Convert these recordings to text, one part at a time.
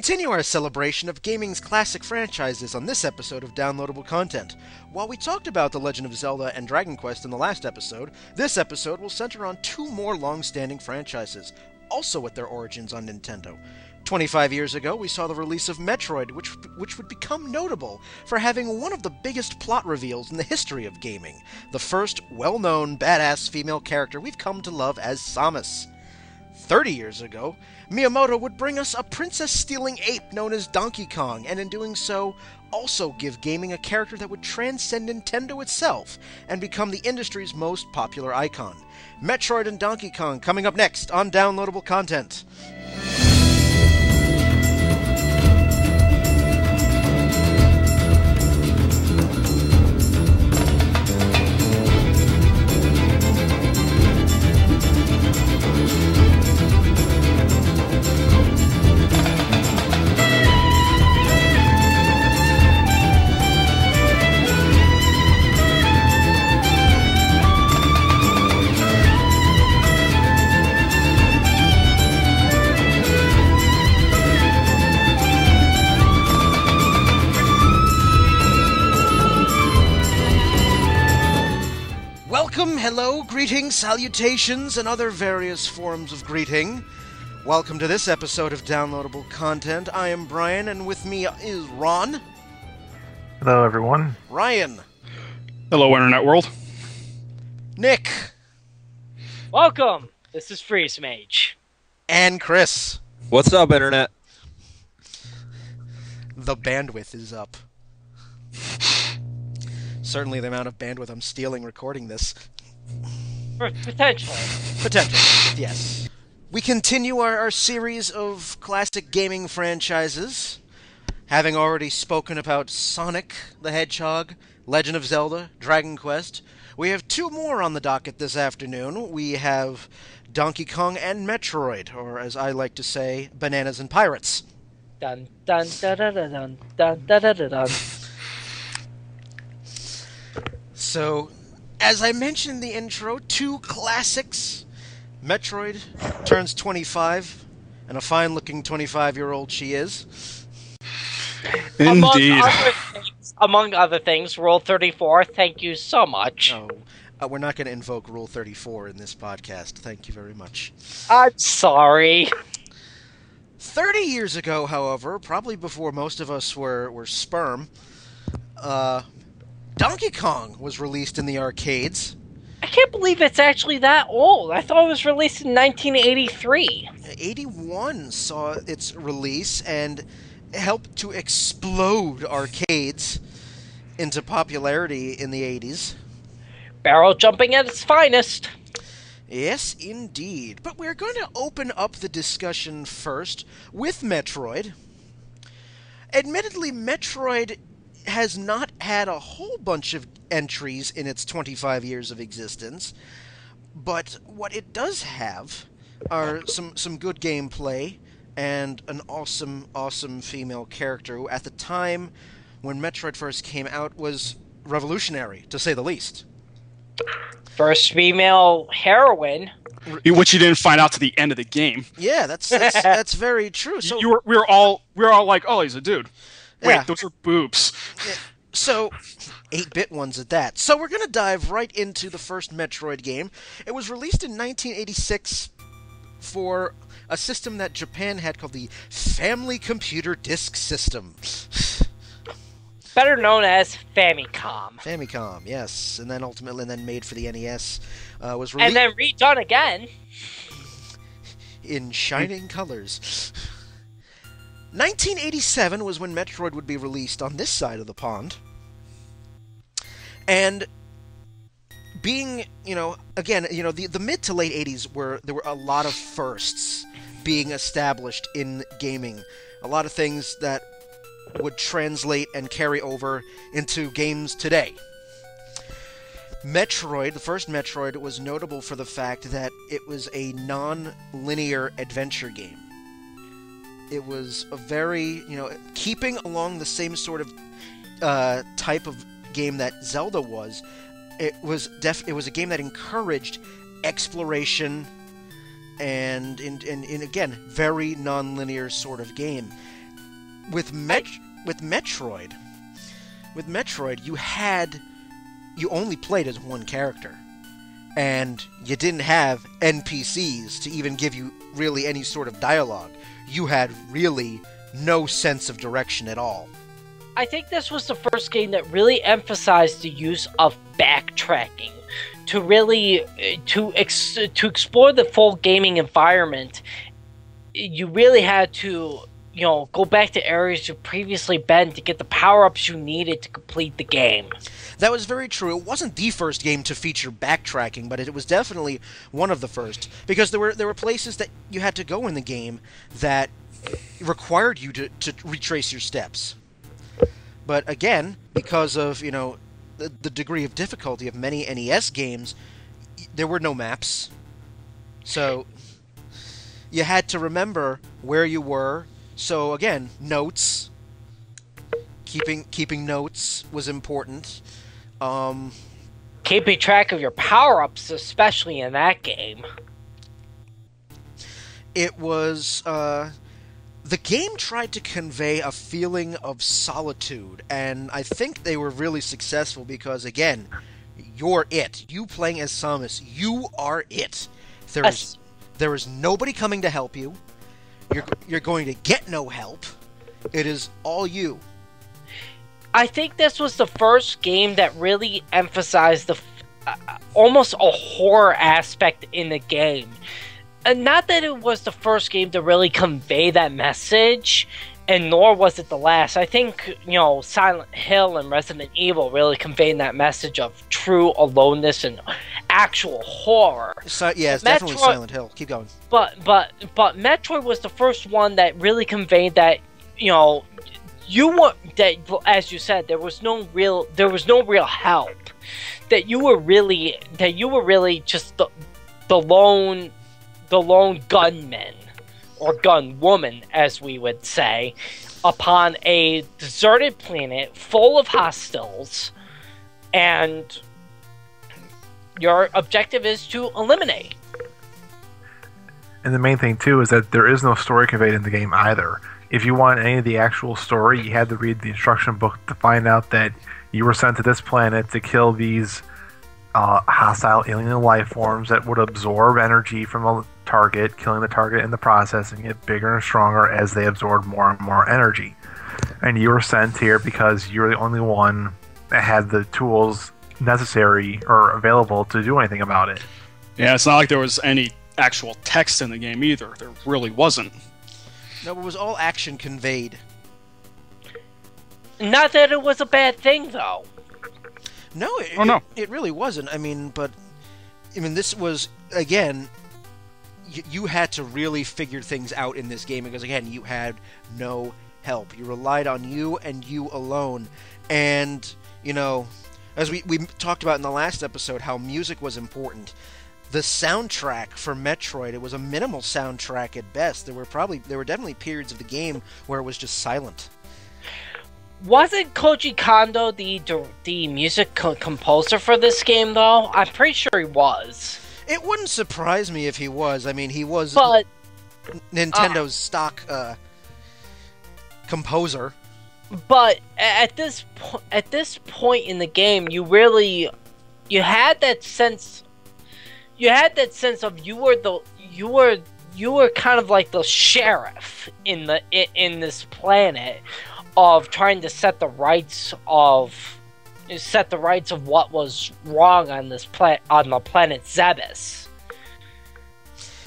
continue our celebration of gaming's classic franchises on this episode of Downloadable Content. While we talked about The Legend of Zelda and Dragon Quest in the last episode, this episode will center on two more long-standing franchises, also with their origins on Nintendo. 25 years ago, we saw the release of Metroid, which would become notable for having one of the biggest plot reveals in the history of gaming, the first well-known badass female character we've come to love as Samus. 30 years ago, Miyamoto would bring us a princess-stealing ape known as Donkey Kong, and in doing so, also give gaming a character that would transcend Nintendo itself and become the industry's most popular icon. Metroid and Donkey Kong coming up next on Downloadable Content. Hello, greetings, salutations, and other various forms of greeting. Welcome to this episode of Downloadable Content. I am Brian, and with me is Ron. Hello, everyone. Ryan. Hello, Internet World. Nick. Welcome. This is Freeze Mage. And Chris. What's up, Internet? The bandwidth is up. Certainly the amount of bandwidth I'm stealing recording this. Potentially. Potentially, yes. We continue our series of classic gaming franchises, having already spoken about Sonic the Hedgehog, Legend of Zelda, Dragon Quest. We have two more on the docket this afternoon. We have Donkey Kong and Metroid, or as I like to say, Bananas and Pirates. Dun dun dun dun dun dun dun dun dun dun. So, as I mentioned in the intro, two classics. Metroid turns 25, and a fine-looking 25-year-old she is. Indeed. Among other things, Rule 34, thank you so much. Oh, we're not going to invoke Rule 34 in this podcast. Thank you very much. I'm sorry. 30 years ago, however, probably before most of us were sperm, Donkey Kong was released in the arcades. I can't believe it's actually that old. I thought it was released in 1983. 81 saw its release and helped to explode arcades into popularity in the 80s. Barrel jumping at its finest. Yes, indeed. But we're going to open up the discussion first with Metroid. Admittedly, Metroid has not had a whole bunch of entries in its 25 years of existence, but what it does have are some good gameplay and an awesome female character who, at the time when Metroid first came out, was revolutionary, to say the least. First female heroine. Which you didn't find out to the end of the game. Yeah, that's very true. So We were all like, oh, he's a dude. Wait, Yeah. those are boobs. Yeah, so, 8-bit ones at that. So we're going to dive right into the first Metroid game. It was released in 1986 for a system that Japan had called the Family Computer Disk System. Better known as Famicom. Famicom, yes. And then ultimately made for the NES. Was released And then redone again. in shining colors. 1987 was when Metroid would be released on this side of the pond. And being, the mid to late 80s there were a lot of firsts being established in gaming. A lot of things that would translate and carry over into games today. Metroid, the first Metroid, was notable for the fact that it was a non-linear adventure game. It was a very, keeping along the same sort of type of game that Zelda was. It was a game that encouraged exploration and again, very non-linear sort of game. with Metroid, you only played as one character, and you didn't have NPCs to even give you really any sort of dialogue. You had really no sense of direction at all. I think this was the first game that really emphasized the use of backtracking to really to explore the full gaming environment. You really had to, go back to areas you've previously been to get the power-ups you needed to complete the game. That was very true. It wasn't the first game to feature backtracking, but it was definitely one of the first, because there were places that you had to go in the game that required you to retrace your steps. But again, because of, the degree of difficulty of many NES games, there were no maps. So you had to remember where you were. So again, notes. Keeping notes was important. Keeping track of your power-ups, especially in that game. It was, the game tried to convey a feeling of solitude, and I think they were really successful because, again, you're it. You playing as Samus, you are it. There is nobody coming to help you. You're going to get no help. It is all you. I think this was the first game that really emphasized the almost a horror aspect in the game. And not that it was the first game to really convey that message, and nor was it the last. I think, Silent Hill and Resident Evil really conveyed that message of true aloneness and actual horror. Yeah, it's definitely Silent Hill. Keep going. But Metroid was the first one that really conveyed that, as you said, there was no real help. That you were really just the lone gunman, or gunwoman, as we would say, upon a deserted planet full of hostiles, and your objective is to eliminate. And the main thing, too, is that there is no story conveyed in the game either. If you want any of the actual story, you had to read the instruction book to find out that you were sent to this planet to kill these hostile alien life forms that would absorb energy from a target, killing the target in the process, and get bigger and stronger as they absorb more and more energy. And you were sent here because you're the only one that had the tools necessary or available to do anything about it. Yeah, it's not like there was any actual text in the game either. There really wasn't. No, it was all action conveyed. Not that it was a bad thing, though. No, it really wasn't. This was, again, you had to really figure things out in this game because, again, you had no help. You relied on you and you alone. And, as we talked about in the last episode, how music was important. The soundtrack for Metroid, it was a minimal soundtrack at best. There were definitely periods of the game where it was just silent. Wasn't Koji Kondo the music composer for this game, though? I'm pretty sure he was. It wouldn't surprise me if he was. He was Nintendo's stock composer. But at this point in the game, you had that sense. You had that sense of you were kind of like the sheriff in this planet, of trying to set the rights of what was wrong on this on the planet Zebes.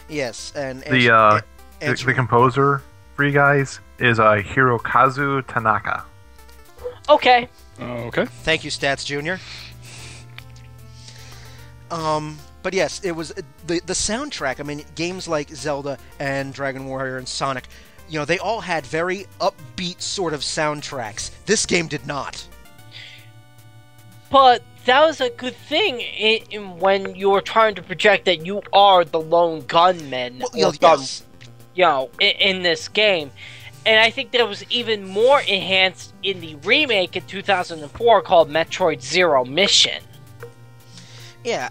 Yes, and the composer for you guys is Hirokazu Tanaka. Okay. Okay. Thank you, Stats Junior. But yes, it was the soundtrack. Games like Zelda and Dragon Warrior and Sonic, they all had very upbeat sort of soundtracks. This game did not. But that was a good thing when you were trying to project that you are the lone gunman, yes. In this game. And I think that it was even more enhanced in the remake in 2004 called Metroid Zero Mission. Yeah,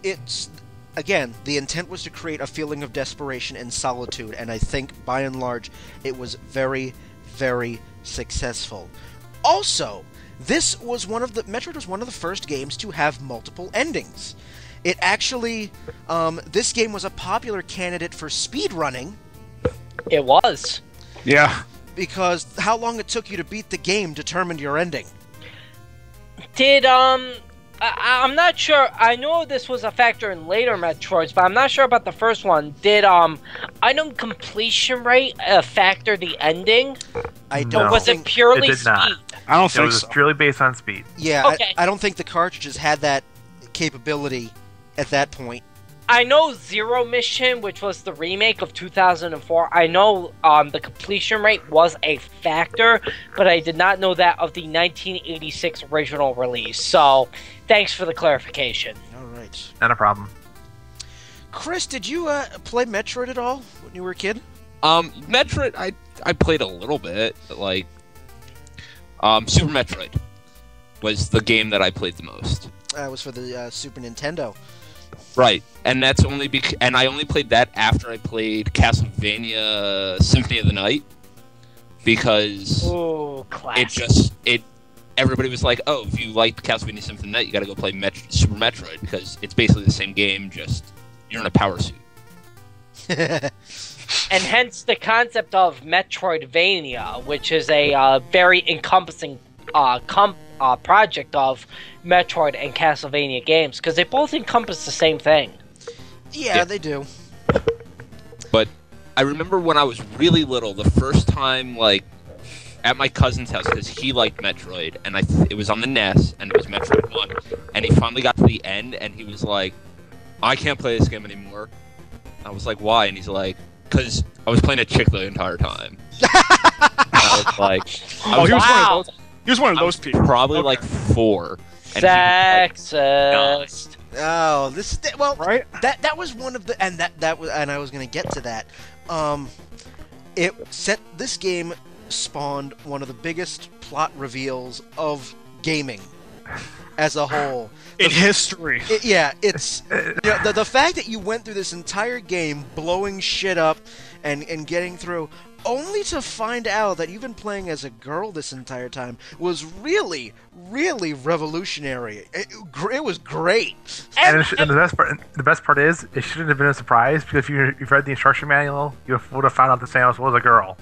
it's... Again, the intent was to create a feeling of desperation and solitude, and I think, by and large, it was very, very successful. Also, Metroid was one of the first games to have multiple endings. It actually, this game was a popular candidate for speedrunning. It was. Yeah. Because how long it took you to beat the game determined your ending. I'm not sure. I know this was a factor in later Metroids, but I'm not sure about the first one. Did item completion rate factor the ending? I don't. Or was it purely speed? Not. I don't It think was so. purely based on speed. Yeah, Okay. I don't think the cartridges had that capability at that point. I know Zero Mission, which was the remake of 2004. I know the completion rate was a factor, but I did not know that of the 1986 original release. So, thanks for the clarification. All right. Not a problem. Chris, did you play Metroid at all when you were a kid? Metroid, I played a little bit, like, Super Metroid was the game that I played the most. It was for the Super Nintendo. Right, and that's only and I only played that after I played Castlevania Symphony of the Night, because Ooh, classic. everybody was like, oh, if you liked Castlevania Symphony of the Night, you gotta go play Super Metroid, because it's basically the same game, just you're in a power suit. And hence the concept of Metroidvania, which is a very encompassing project of Metroid and Castlevania games, because they both encompass the same thing. Yeah, they do. But I remember when I was really little, the first time, like, at my cousin's house, because he liked Metroid, and it was on the NES, and it was Metroid 1, and he finally got to the end, and he was like, I can't play this game anymore. I was like, why? And he's like, because I was playing a chick the entire time. And I was like, He was one of those people. Probably Okay. like 4. And he was Sexist. Oh, Right? that was one of the, and that was, and I was gonna get to that. This game spawned one of the biggest plot reveals of gaming as a whole. In history. It's the fact that you went through this entire game blowing shit up and getting through, only to find out that you've been playing as a girl this entire time, was really, really revolutionary. It was great. And the best part is, it shouldn't have been a surprise, because if you've read the instruction manual, you would have found out that Samus was a girl.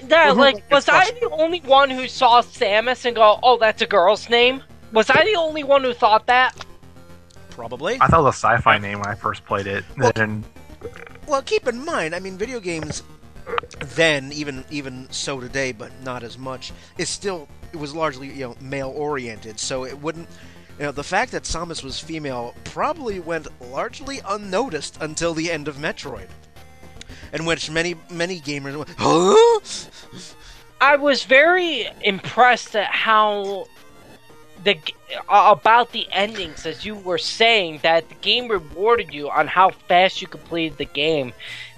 Yeah, like, was I the only one who saw Samus and go, oh, that's a girl's name? Was I the only one who thought that? Probably. I thought it was a sci-fi name when I first played it. Well, keep in mind, I mean, video games then, even so today, but not as much, it was largely, male-oriented, so it wouldn't, the fact that Samus was female probably went largely unnoticed until the end of Metroid, in which many gamers went, huh? I was very impressed at how about the endings, as you were saying, that the game rewarded you on how fast you completed the game.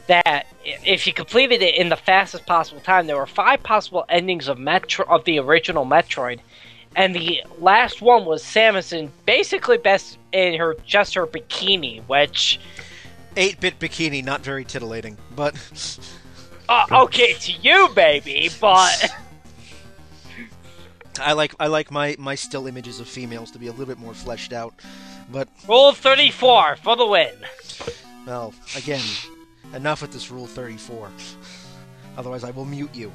That if you completed it in the fastest possible time, there were 5 possible endings of the original Metroid, and the last one was Samus in basically best in her bikini, which 8-bit bikini, not very titillating, but okay to you, baby, but I like my still images of females to be a little bit more fleshed out, but Rule 34 for the win. well, again, enough with this Rule 34. Otherwise, I will mute you.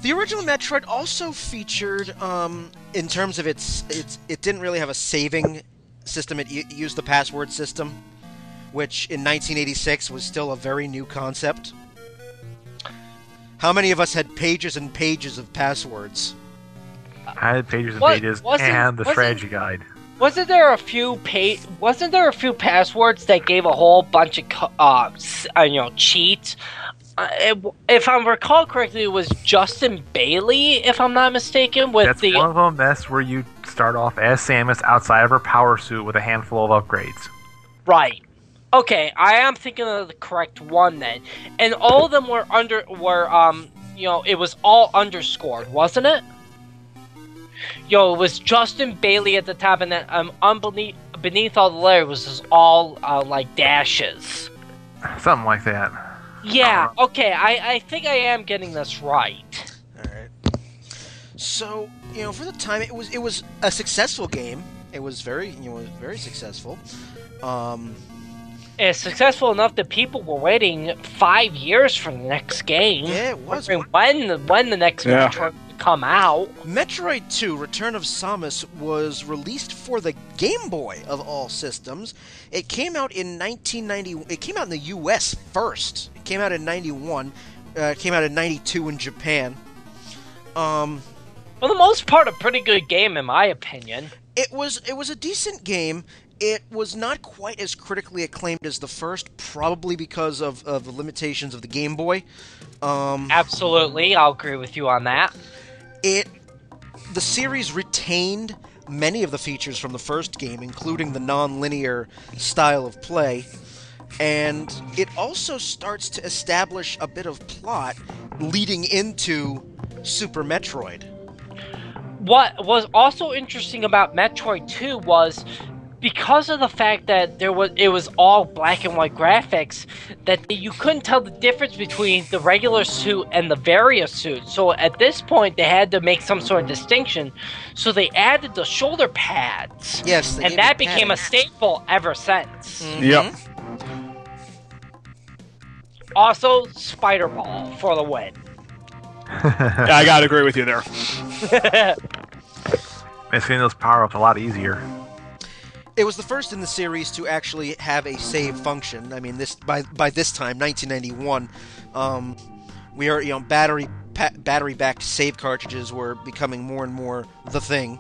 The original Metroid also featured, in terms of it didn't really have a saving system. It used the password system, which in 1986 was still a very new concept. How many of us had pages and pages of passwords? I had pages and pages and the strategy guide. Wasn't there a few passwords that gave a whole bunch of cheats? If I recall correctly, it was Justin Bailey, if I'm not mistaken. That's one of them. That's where you start off as Samus outside of her power suit with a handful of upgrades. Right. Okay, I am thinking of the correct one then. And all of them were it was all underscored, wasn't it? It was Justin Bailey at the top, and then beneath all the letters was just all like dashes. Something like that. Yeah, okay, I think I am getting this right. Alright. So, for the time, it was a successful game. It was very, very successful. It's successful enough that people were waiting 5 years for the next game. Yeah, it was. When the next Metroid would come out. Metroid 2: Return of Samus was released for the Game Boy of all systems. It came out in 1990. It came out in the U.S. first. It came out in 91. It came out in 92 in Japan. For the most part, a pretty good game in my opinion. It was a decent game. It was not quite as critically acclaimed as the first, probably because of the limitations of the Game Boy. Absolutely, I'll agree with you on that. The series retained many of the features from the first game, including the non-linear style of play, and it also starts to establish a bit of plot leading into Super Metroid. What was also interesting about Metroid 2 was, because of the fact that it was all black and white graphics, that you couldn't tell the difference between the regular suit and the various suit. So at this point, they had to make some sort of distinction. So they added the shoulder pads. Yes, and that became a staple ever since. Mm-hmm. Yep. Also, Spider Ball for the win. I gotta agree with you there. It's getting those power-ups a lot easier. It was the first in the series to actually have a save function. I mean, by this time, 1991, we are battery-backed save cartridges were becoming more and more the thing,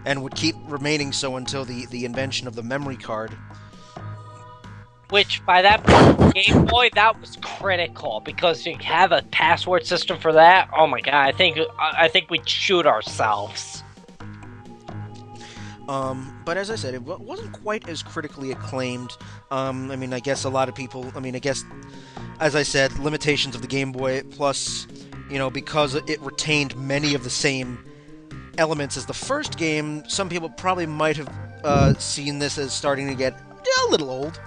and would keep remaining so until the invention of the memory card. Which, by that point, Game Boy, that was critical, because you have a password system for that. Oh my god, I think we'd shoot ourselves. But as I said, it wasn't quite as critically acclaimed. I mean, I guess a lot of people... I mean, I guess, as I said, limitations of the Game Boy, plus, because it retained many of the same elements as the first game, some people probably might have seen this as starting to get a little old.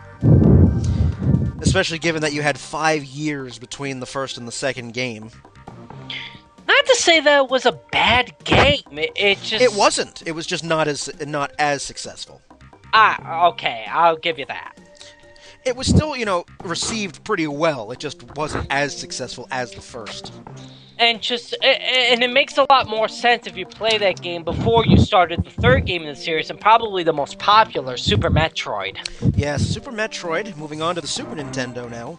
Especially given that you had 5 years between the first and the second game. Not to say that it was a bad game. It wasn't. It was just not as successful. Okay, I'll give you that. It was still, received pretty well. It just wasn't as successful as the first. And it makes a lot more sense if you play that game before you started the third game in the series, and probably the most popular, Super Metroid. Yes, Super Metroid, moving on to the Super Nintendo now,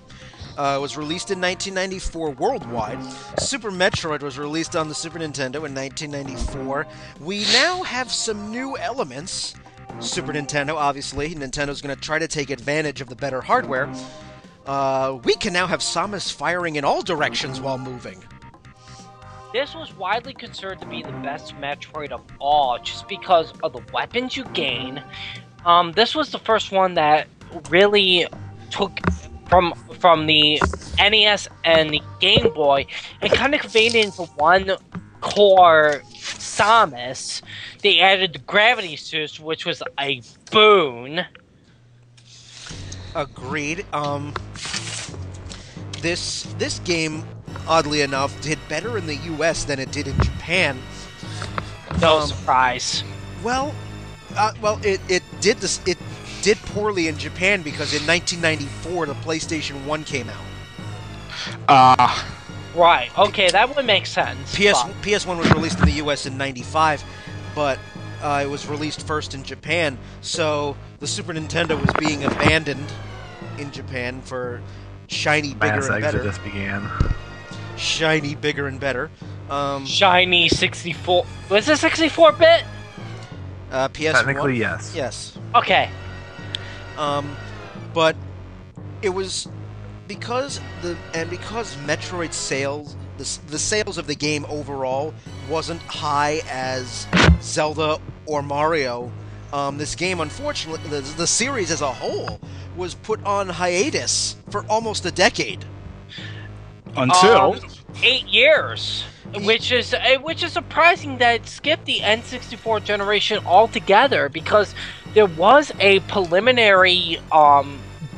was released in 1994 worldwide. Super Metroid was released on the Super Nintendo in 1994. We now have some new elements. Super Nintendo, obviously. Nintendo's going to try to take advantage of the better hardware. We can now have Samus firing in all directions while moving. This was widely considered to be the best Metroid of all, just because of the weapons you gain. This was the first one that really took from the NES and the Game Boy and kind of conveyed it into one core Samus. They added the gravity suits, which was a boon. Agreed. This game, oddly enough, did better in the U.S. than it did in Japan. No surprise. It did poorly in Japan because in 1994 the PlayStation 1 came out. Right. Okay, that would make sense. PS1 was released in the U.S. in 95, but it was released first in Japan, so the Super Nintendo was being abandoned in Japan for shiny, bigger, and better. Exodus began. Shiny, bigger, and better. Shiny 64... Was it 64-bit? PS1? Technically, yes. Yes. Okay. But it was because Metroid sales, the sales of the game overall wasn't high as Zelda or Mario. This game, unfortunately, the series as a whole was put on hiatus for almost a decade. Until 8 years, which is surprising that it skipped the N64 generation altogether, because there was a preliminary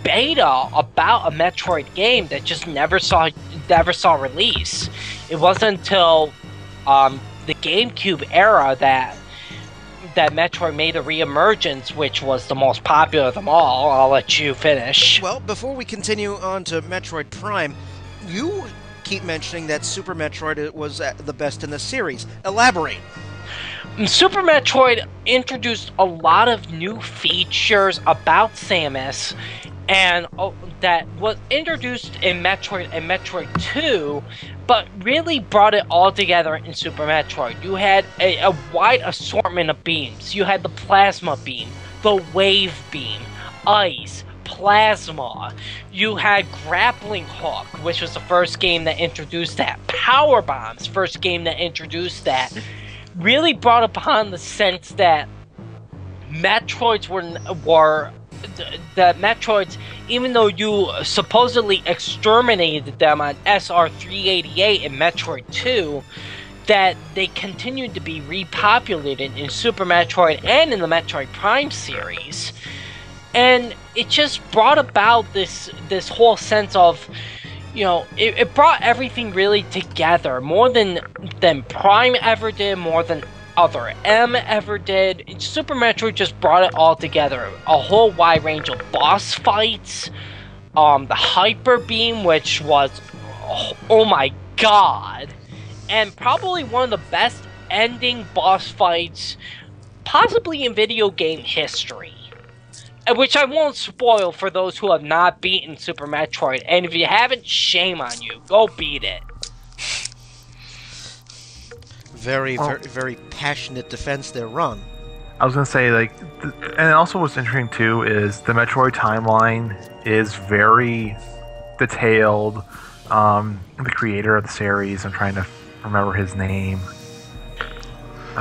beta about a Metroid game that just never saw release. It wasn't until the GameCube era that Metroid made a re-emergence, which was the most popular of them all. I'll let you finish. Well, before we continue on to Metroid Prime, you keep mentioning that Super Metroid was the best in the series. Elaborate. Super Metroid introduced a lot of new features about Samus, and that was introduced in Metroid and Metroid 2, but really brought it all together in Super Metroid. You had a wide assortment of beams. You had the Plasma Beam, the Wave Beam, Ice, Plasma. You had Grappling Hook, which was the first game that introduced that. Power Bombs, first game that introduced that. Really brought upon the sense that Metroids were the Metroids, even though you supposedly exterminated them on SR388 in Metroid 2, that they continued to be repopulated in Super Metroid and in the Metroid Prime series. And it just brought about this whole sense of, you know, it brought everything really together, more than Prime ever did, more than Other M ever did. Super Metroid just brought it all together. A whole wide range of boss fights, the Hyper Beam, which was, oh my god, and probably one of the best ending boss fights possibly in video game history. Which I won't spoil for those who have not beaten Super Metroid, and if you haven't, shame on you. Go beat it. Very passionate defense there, Ron. I was gonna say, like, and also what's interesting too is the Metroid timeline is very detailed. The creator of the series, I'm trying to remember his name.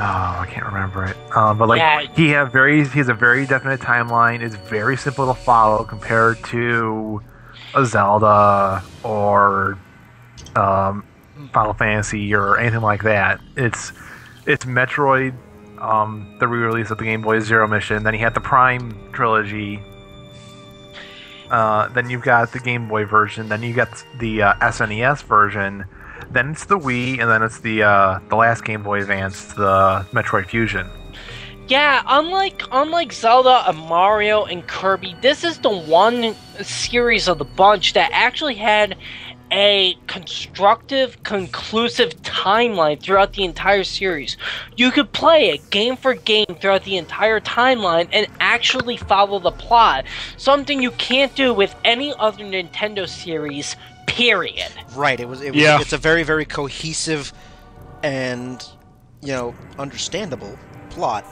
Oh, I can't remember it. But like, Yeah. he has a very definite timeline. It's very simple to follow compared to a Zelda or Final Fantasy or anything like that. It's Metroid, the re-release of the Game Boy Zero Mission. Then you had the Prime trilogy. Then you've got the Game Boy version. Then you got the SNES version. Then it's the Wii, and then it's the last Game Boy Advance, the Metroid Fusion. Yeah, unlike Zelda and Mario and Kirby, this is the one series of the bunch that actually had a constructive, conclusive timeline throughout the entire series. You could play it game for game throughout the entire timeline and actually follow the plot. Something you can't do with any other Nintendo series, period. Right. It's a very, very cohesive and, you know, understandable plot.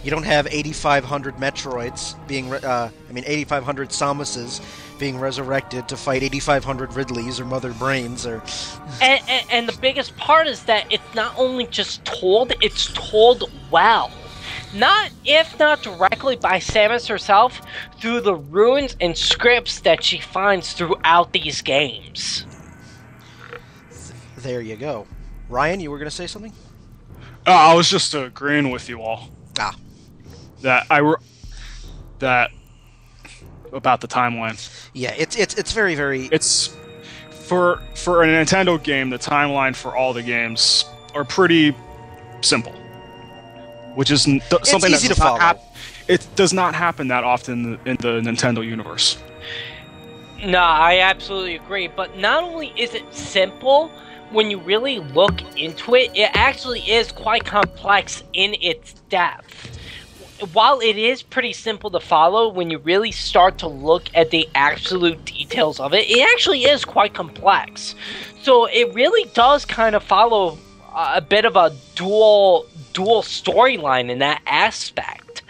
You don't have 8,500 Metroids being, 8,500 Samuses being resurrected to fight 8,500 Ridleys or Mother Brains or... And the biggest part is that it's not only just told, it's told well. If not directly by Samus herself, through the runes and scripts that she finds throughout these games. There you go. Ryan, you were going to say something? I was just agreeing with you all. Ah. That about the timeline. Yeah, it's very, very... It's for a Nintendo game, the timeline for all the games are pretty simple, which is something that easy to follow. It does not happen that often in the Nintendo universe. No, I absolutely agree. But not only is it simple, when you really look into it, it actually is quite complex in its depth. While it is pretty simple to follow, when you really start to look at the absolute details of it, it actually is quite complex. So it really does kind of follow a bit of a dual storyline in that aspect.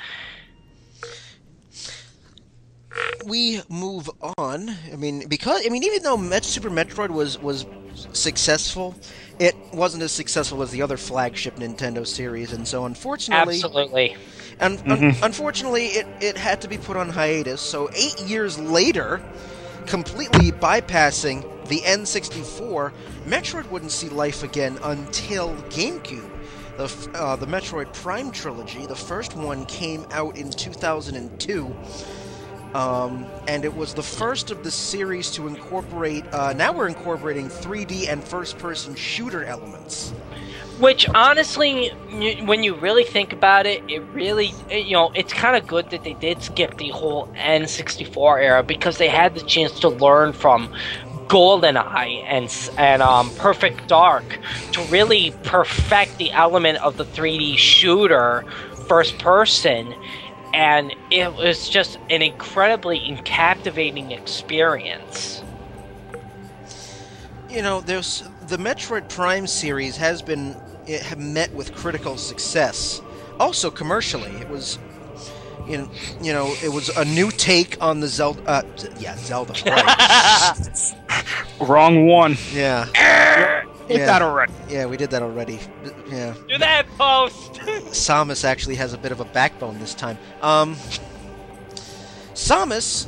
We move on. Even though Super Metroid was successful, it wasn't as successful as the other flagship Nintendo series, and so unfortunately... Absolutely. Unfortunately, it had to be put on hiatus, so 8 years later, completely bypassing the N64, Metroid wouldn't see life again until GameCube. The Metroid Prime trilogy, the first one came out in 2002. And it was the first of the series to incorporate. Now we're incorporating 3D and first-person shooter elements. Which, honestly, when you really think about it, it really, it's kind of good that they did skip the whole N64 era, because they had the chance to learn from GoldenEye and Perfect Dark to really perfect the element of the 3D shooter first person, and it was just an incredibly captivating experience. There's the Metroid Prime series have met with critical success. Also commercially, it was, it was a new take on the Zelda. Zelda. Right. Wrong one. Yeah. Did that already. Yeah, we did that already. Yeah. Do that post. Samus actually has a bit of a backbone this time. Samus,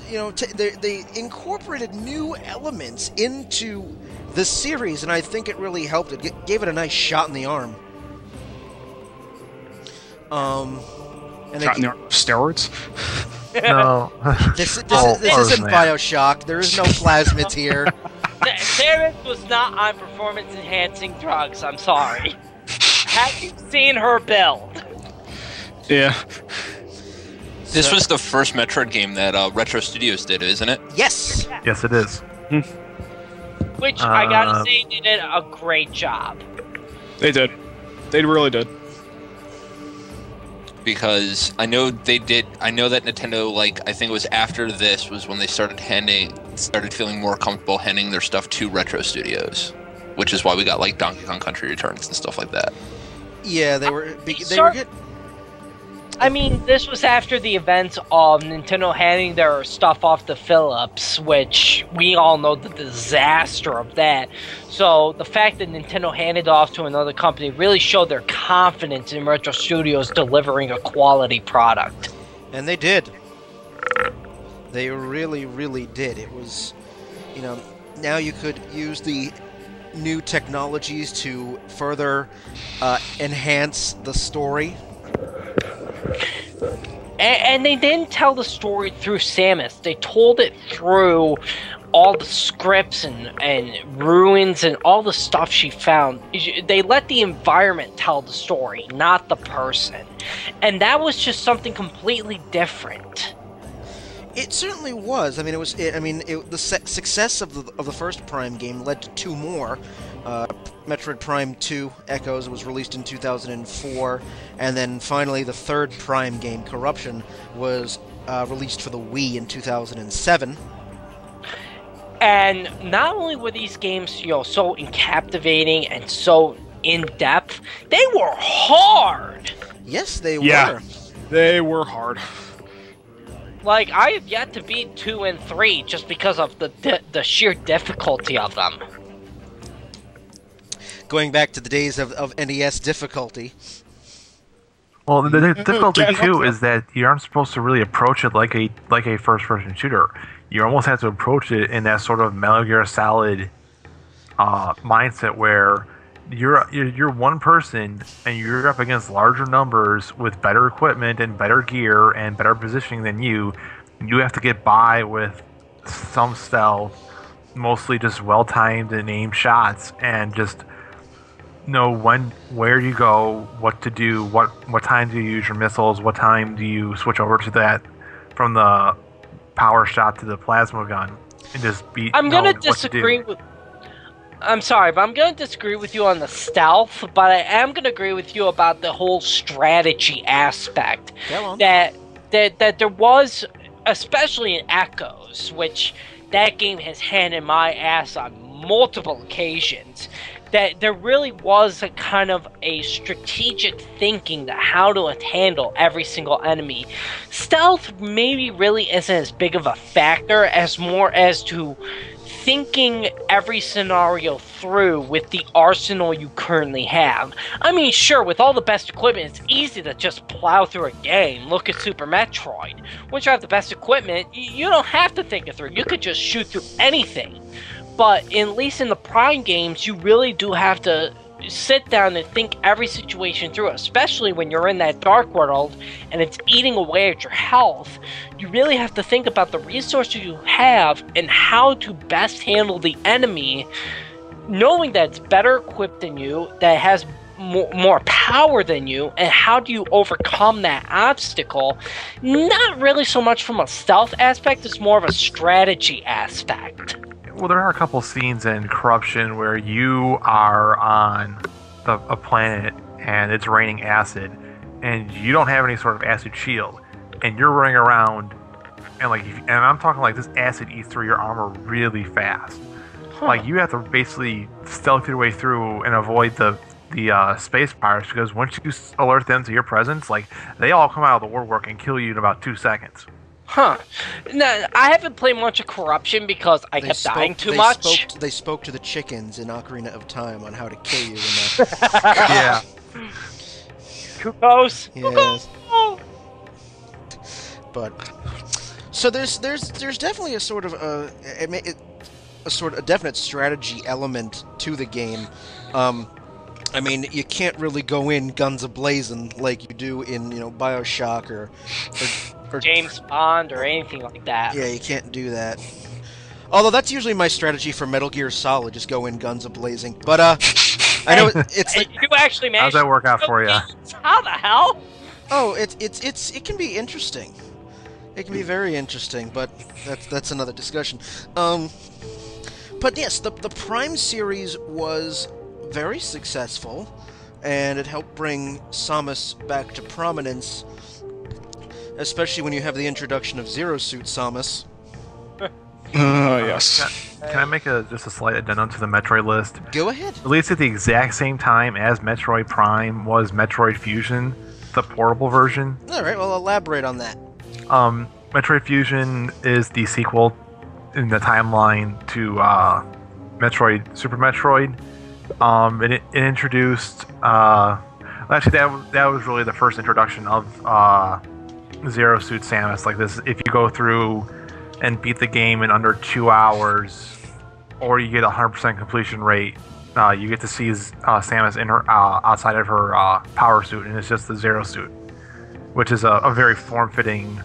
they incorporated new elements into the series, and I think it really helped. It gave it a nice shot in the arm. Shot in the arm. Steroids? No. This isn't BioShock. There is no plasmids here. Sarah was not on performance-enhancing drugs, I'm sorry. Have you seen her build? Yeah. This was the first Metroid game that Retro Studios did, isn't it? Yes! Yes, it is. Which, I gotta say, they did a great job. They did. They really did. Because I know they did. I know that Nintendo, I think it was after this was when they started feeling more comfortable handing their stuff to Retro Studios, which is why we got Donkey Kong Country Returns and stuff like that. Yeah, they were I mean, this was after the events of Nintendo handing their stuff off to Philips, which we all know the disaster of that. So the fact that Nintendo handed it off to another company really showed their confidence in Retro Studios delivering a quality product. And they did. They really, really did. It was, now you could use the new technologies to further enhance the story. And they didn't tell the story through Samus. They told it through all the scripts and ruins and all the stuff she found. They let the environment tell the story, not the person. And that was just something completely different. It certainly was. I mean, the success of the first Prime game led to two more. Metroid Prime 2 Echoes was released in 2004, and then finally the third Prime game, Corruption, was released for the Wii in 2007. And not only were these games, so captivating and so in-depth, they were hard! Yes, they Yeah, were. they were hard. I have yet to beat 2 and 3 just because of the sheer difficulty of them. Going back to the days of NES difficulty. Well, the difficulty too is that you aren't supposed to really approach it like a first-person shooter. You almost have to approach it in that sort of Metal Gear Solid mindset where you're one person and you're up against larger numbers with better equipment and better gear and better positioning than you. You have to get by with some stealth, mostly just well-timed and aimed shots, and just know where you go, what to do, what time do you use your missiles, what time do you switch over to that from the power shot to the plasma gun, and just I'm gonna disagree with. I'm sorry, but I'm gonna disagree with you on the stealth, but I am gonna agree with you about the whole strategy aspect. That there was, especially in Echoes, which that game has handed my ass on multiple occasions. That there really was a kind of a strategic thinking to how to handle every single enemy. Stealth maybe really isn't as big of a factor as more as to thinking every scenario through with the arsenal you currently have. I mean, sure, with all the best equipment, it's easy to just plow through a game. Look at Super Metroid. Once you have the best equipment, you don't have to think it through. You could just shoot through anything. But at least in the Prime games, you really do have to sit down and think every situation through, especially when you're in that dark world and it's eating away at your health. You really have to think about the resources you have and how to best handle the enemy, knowing that it's better equipped than you, that it has more power than you, and how do you overcome that obstacle. Not really so much from a stealth aspect, it's more of a strategy aspect. Well, there are a couple scenes in Corruption where you are on a planet and it's raining acid, and you don't have any sort of acid shield, and you're running around, and and I'm talking like this acid eats through your armor really fast. Like, you have to basically stealth your way through and avoid the space pirates, because once you alert them to your presence, like, they all come out of the woodwork and kill you in about 2 seconds. Huh. No, I haven't played much of Corruption because I kept dying too much. They spoke to the chickens in Ocarina of Time on how to kill you. Yeah. Kudos. Yes. But so there's definitely a sort of a definite strategy element to the game. I mean, you can't really go in guns a-blazing like you do in, BioShock or James Bond or anything like that. Yeah, you can't do that. Although that's usually my strategy for Metal Gear Solid, just go in guns a-blazing. But I know it's like, you actually managed. How's that work out for you? How the hell? Oh, it can be interesting. It can be very interesting, but that's another discussion. But yes, the Prime series was very successful, and it helped bring Samus back to prominence, especially when you have the introduction of Zero Suit Samus. Yes. Can I make just a slight addendum to the Metroid list? Go ahead. Released at the exact same time as Metroid Prime was Metroid Fusion, the portable version. Alright, well, elaborate on that. Metroid Fusion is the sequel in the timeline to Super Metroid. It introduced... actually, that was really the first introduction of Zero Suit Samus. Like this, if you go through and beat the game in under 2 hours, or you get a 100% completion rate, you get to see Samus in her outside of her power suit, and it's just the Zero Suit, which is a very form-fitting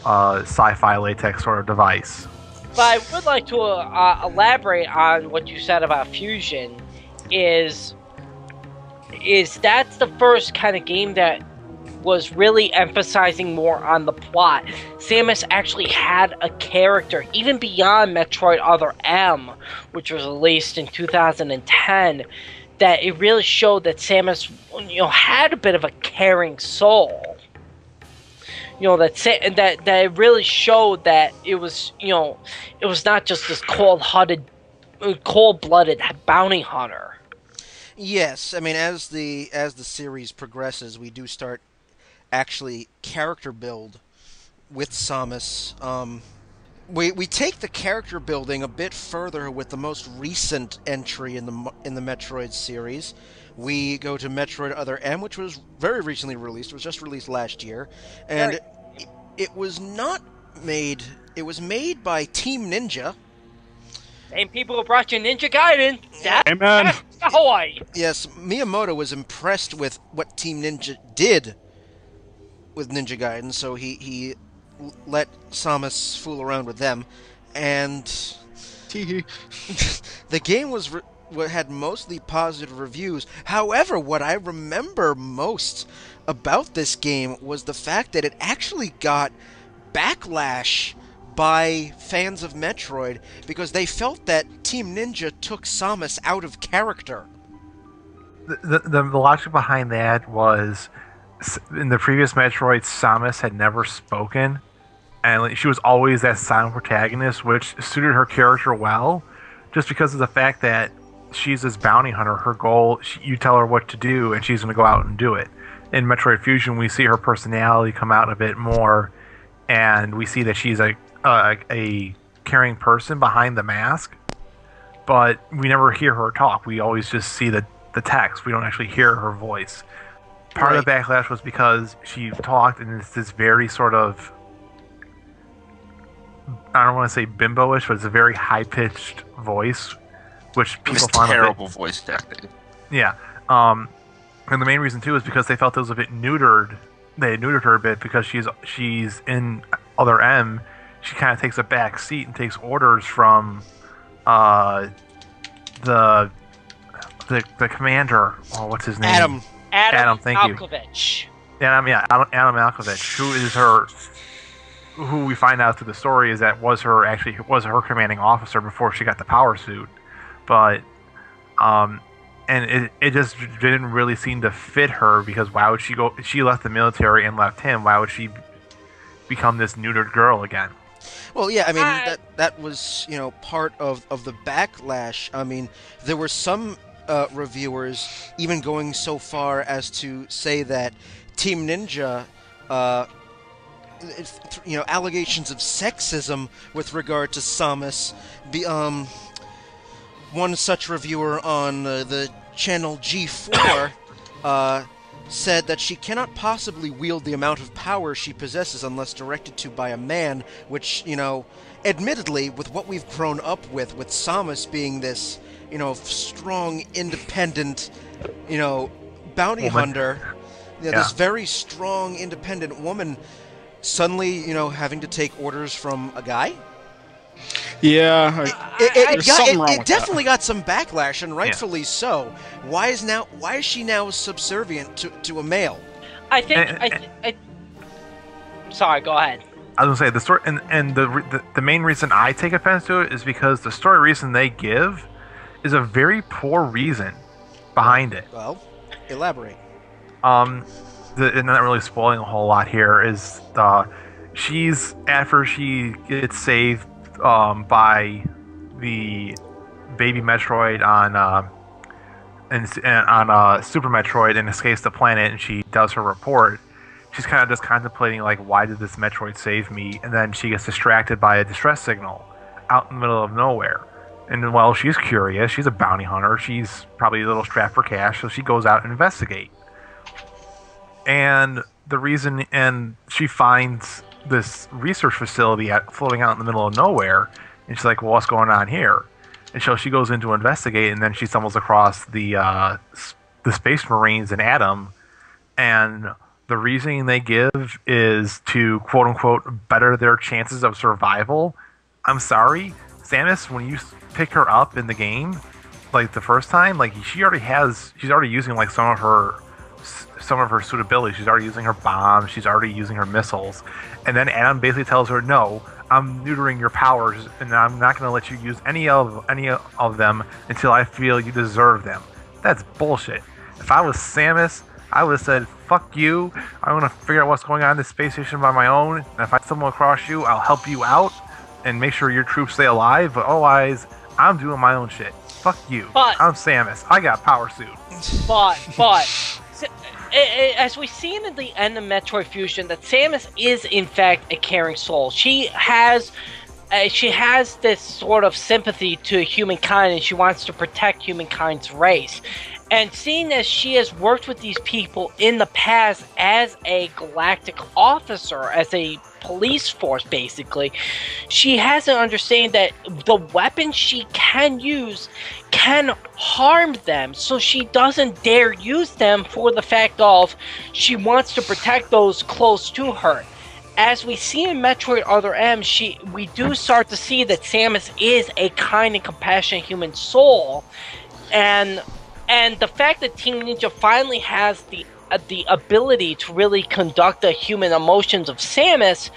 sci-fi latex sort of device. But I would like to elaborate on what you said about Fusion. Is that's the first kind of game that was really emphasizing more on the plot. Samus actually had a character, even beyond Metroid Other M, which was released in 2010, that it really showed that Samus, had a bit of a caring soul. That it really showed that it was, it was not just this cold-blooded bounty hunter. Yes, I mean, as the series progresses, we do start actually character build with Samus. We take the character building a bit further with the most recent entry in the Metroid series. We go to Metroid Other M, which was very recently released. It was just released last year, and it was not made. It was made by Team Ninja. Same people who brought you Ninja Gaiden. Amen. That's Hawaii. Yes, Miyamoto was impressed with what Team Ninja did with Ninja Gaiden, so he let Samus fool around with them, and the game had mostly positive reviews. However, what I remember most about this game was the fact that it actually got backlash by fans of Metroid because they felt that Team Ninja took Samus out of character. The logic behind that was, in the previous Metroid, Samus had never spoken, and she was always that silent protagonist, which suited her character well, just because of the fact that she's this bounty hunter. Her goal, you tell her what to do, and she's going to go out and do it. In Metroid Fusion, we see her personality come out a bit more, and we see that she's a caring person behind the mask, but we never hear her talk. We always just see the text. We don't actually hear her voice. Part of the backlash was because she talked, and it's this very sort of, I don't want to say bimbo-ish, but it's a very high-pitched voice, which people find terrible voice acting. Yeah. And the main reason too is because they felt it was a bit neutered. They neutered her a bit because she's in other M. She kind of takes a back seat and takes orders from the commander. Oh, what's his name? Adam Thank Malkovich. you. Adam Malkovich, who we find out through the story is that was her commanding officer before she got the power suit, but and it just didn't really seem to fit her because why would she go? She left the military and left him. Why would she become this neutered girl again? Well, yeah, I mean that was part of the backlash. I mean, there were some reviewers even going so far as to say that Team Ninja, allegations of sexism with regard to Samus. One such reviewer on the channel G4 said that she cannot possibly wield the amount of power she possesses unless directed to by a man, which, admittedly, with what we've grown up with Samus being this, strong, independent, bounty hunter, this very strong, independent woman, suddenly, having to take orders from a guy? Yeah, it definitely got some backlash, and rightfully so. Why is she now subservient to a male? I think. Sorry, go ahead. I was gonna say the story, and the main reason I take offense to it is because the story reason they give is a very poor reason behind it. Well, elaborate. And not really spoiling a whole lot here is she's after she gets saved by the baby Metroid on Super Metroid and escapes the planet, and she does her report. She's kind of just contemplating like, why did this Metroid save me? And then she gets distracted by a distress signal out in the middle of nowhere. And while she's curious, she's a bounty hunter. She's probably a little strapped for cash, so she goes out and investigates. And she finds this research facility floating out in the middle of nowhere, and she's like, well, what's going on here? And so she goes in to investigate, and then she stumbles across the Space Marines and Adam, and the reasoning they give is to quote-unquote better their chances of survival. I'm sorry, Samus, when you pick her up in the game, like the first time, like she's already using like some of her suitability. She's already using her bombs. She's already using her missiles. And then Adam basically tells her, no, I'm neutering your powers, and I'm not going to let you use any of them until I feel you deserve them. That's bullshit. If I was Samus, I would have said, fuck you. I want to figure out what's going on in this space station by my own. And if I stumble across you, I'll help you out and make sure your troops stay alive. But otherwise, I'm doing my own shit. Fuck you. I'm Samus. I got power suit. But as we've seen in the end of Metroid Fusion, that Samus is in fact a caring soul. She has this sort of sympathy to humankind, and she wants to protect humankind's race. And seeing as she has worked with these people in the past as a galactic officer, as a police force basically, she has an understanding that the weapons she can use can harm them, so she doesn't dare use them for the fact of she wants to protect those close to her. As we see in Metroid Other M, we do start to see that Samus is a kind and compassionate human soul, and the fact that Team Ninja finally has the ability to really conduct the human emotions of Samus,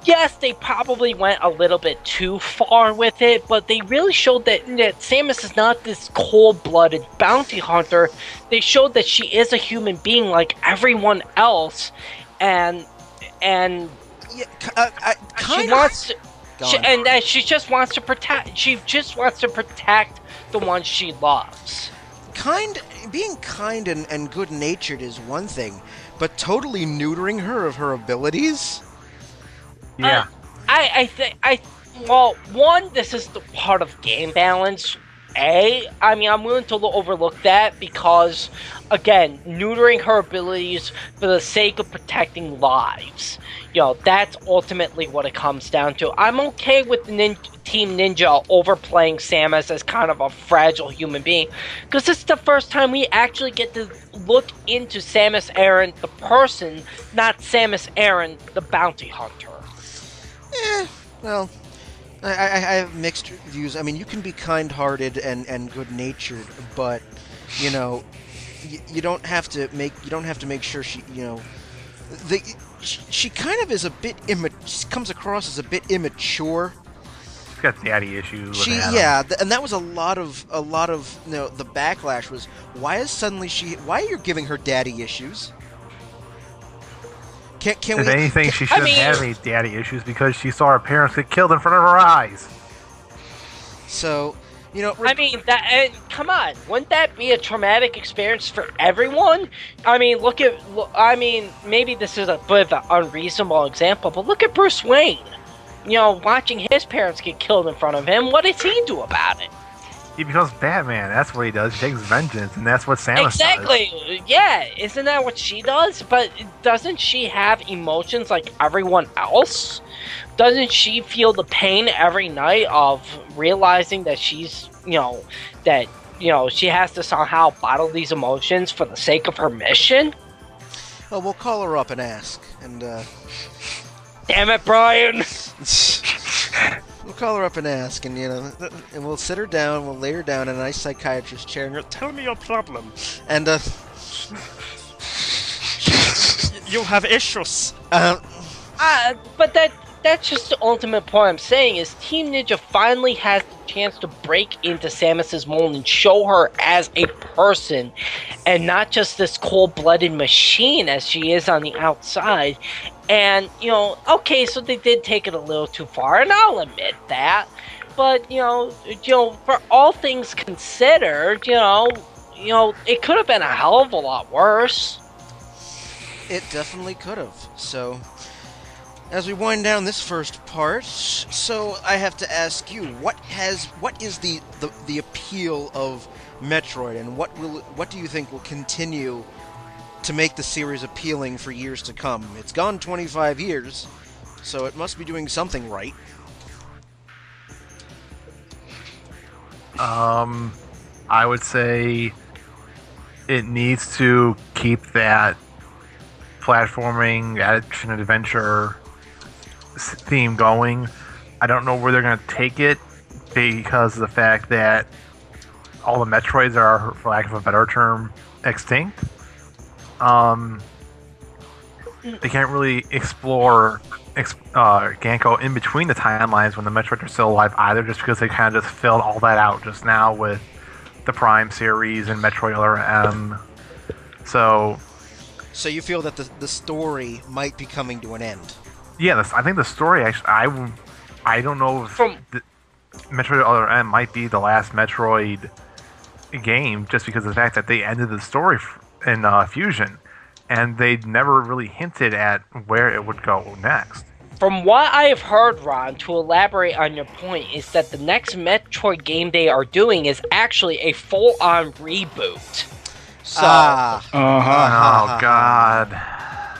yes, they probably went a little bit too far with it, but they really showed that Samus is not this cold-blooded bounty hunter. They showed that she is a human being like everyone else, and she just wants to protect. She just wants to protect the ones she loves. Being kind and good-natured is one thing, but totally neutering her of her abilities? Yeah. Well, one, this is the part of game balance, I'm willing to overlook that because, again, neutering her abilities for the sake of protecting lives. That's ultimately what it comes down to. I'm okay with Team Ninja overplaying Samus as kind of a fragile human being, because this is the first time we actually get to look into Samus Aran, the person, not Samus Aran, the bounty hunter. Well, I have mixed views. I mean, you can be kind-hearted and good-natured, but you don't have to make sure she she kind of is a bit she comes across as a bit immature. She's got daddy issues. And that was a lot of the backlash was why are you giving her daddy issues? If anything, she shouldn't have any daddy issues because she saw her parents get killed in front of her eyes. So, come on, wouldn't that be a traumatic experience for everyone? Maybe this is a bit of an unreasonable example, but look at Bruce Wayne. Watching his parents get killed in front of him, what does he do about it? He becomes Batman. That's what he does. He takes vengeance, and that's what Samus does. Exactly. Yeah, isn't that what she does? But doesn't she have emotions like everyone else? Doesn't she feel the pain every night of realizing that she's, she has to somehow bottle these emotions for the sake of her mission? Well, we'll call her up and ask, and Damn it, Brian! We'll call her up and ask, and and we'll sit her down, we'll lay her down in a nice psychiatrist chair, and you'll tell me your problem. And you have issues. But that's just the ultimate point I'm saying is Team Ninja finally has the chance to break into Samus's mold and show her as a person, and not just this cold-blooded machine as she is on the outside. And, okay, so they did take it a little too far, and I'll admit that. But, for all things considered, it could have been a hell of a lot worse. It definitely could have. So, as we wind down this first part, so I have to ask you, what is the appeal of Metroid, and what do you think will continue to make the series appealing for years to come? It's gone 25 years, so it must be doing something right. I would say it needs to keep that platforming, action, adventure theme going. I don't know where they're going to take it because of the fact that all the Metroids are, for lack of a better term, extinct. They can't really explore Ganko in between the timelines when the Metroids are still alive either, just because they kind of just filled all that out just now with the Prime series and Metroid Other M. So you feel that the story might be coming to an end? Yeah, I think the story actually. I don't know if Metroid Other M might be the last Metroid game, just because of the fact that they ended the story in Fusion, and they never really hinted at where it would go next. From what I have heard, Ron, to elaborate on your point, is that the next Metroid game they are doing is actually a full-on reboot. So, oh God.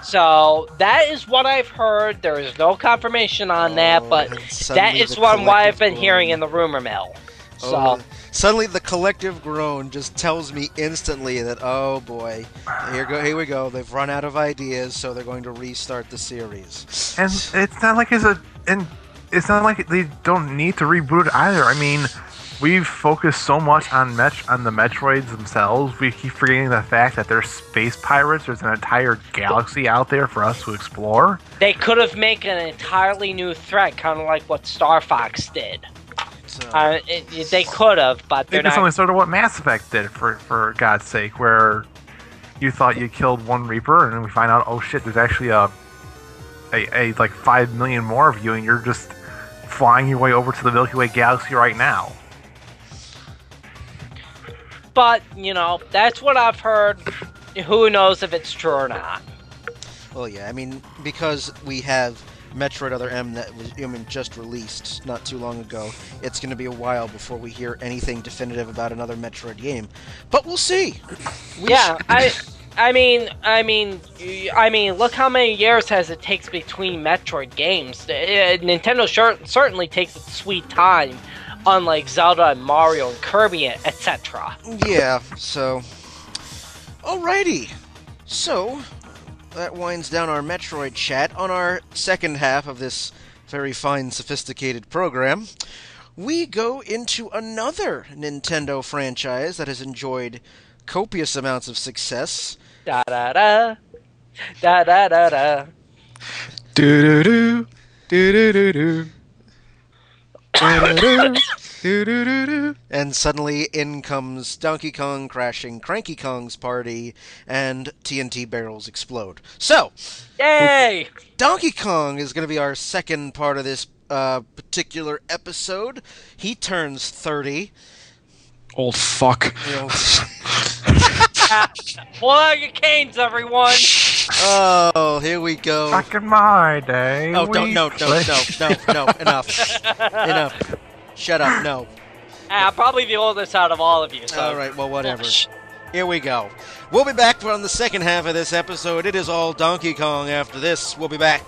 So that is what I've heard. There is no confirmation on that, but that is what I've been hearing in the rumor mill. So suddenly the collective groan just tells me instantly that, oh boy, here we go. They've run out of ideas, so they're going to restart the series. And it's not like it's not like they don't need to reboot it either. I mean, we've focused so much on the Metroids themselves. We keep forgetting the fact that they're space pirates. There's an entire galaxy out there for us to explore. They could have made an entirely new threat, kind of like what Star Fox did. So. They could have, but they're not. It's only sort of what Mass Effect did, for God's sake, where you thought you killed one Reaper, and then we find out, oh shit, there's actually a like 5 million more of you, and you're just flying your way over to the Milky Way galaxy right now. But, that's what I've heard. Who knows if it's true or not. Well, yeah, I mean, because we have Metroid Other M that was, just released not too long ago, it's going to be a while before we hear anything definitive about another Metroid game. But we'll see. I mean, look how many years has it takes between Metroid games. Nintendo certainly takes its sweet time, unlike Zelda and Mario and Kirby, etc. Yeah, so... Alrighty. So, that winds down our Metroid chat. On our second half of this very fine, sophisticated program, we go into another Nintendo franchise that has enjoyed copious amounts of success. Da da da, da da da da. Do do do, do do do do. And suddenly in comes Donkey Kong crashing Cranky Kong's party, and TNT barrels explode. So, yay! Donkey Kong is going to be our second part of this particular episode. He turns 30. Old fuck. Pull out your canes, everyone! Oh, here we go. Back in my day. Oh, no, enough. Shut up, no. I'm probably the oldest out of all of you, so... Alright, well, whatever. Here we go. We'll be back on the second half of this episode. It is all Donkey Kong after this. We'll be back.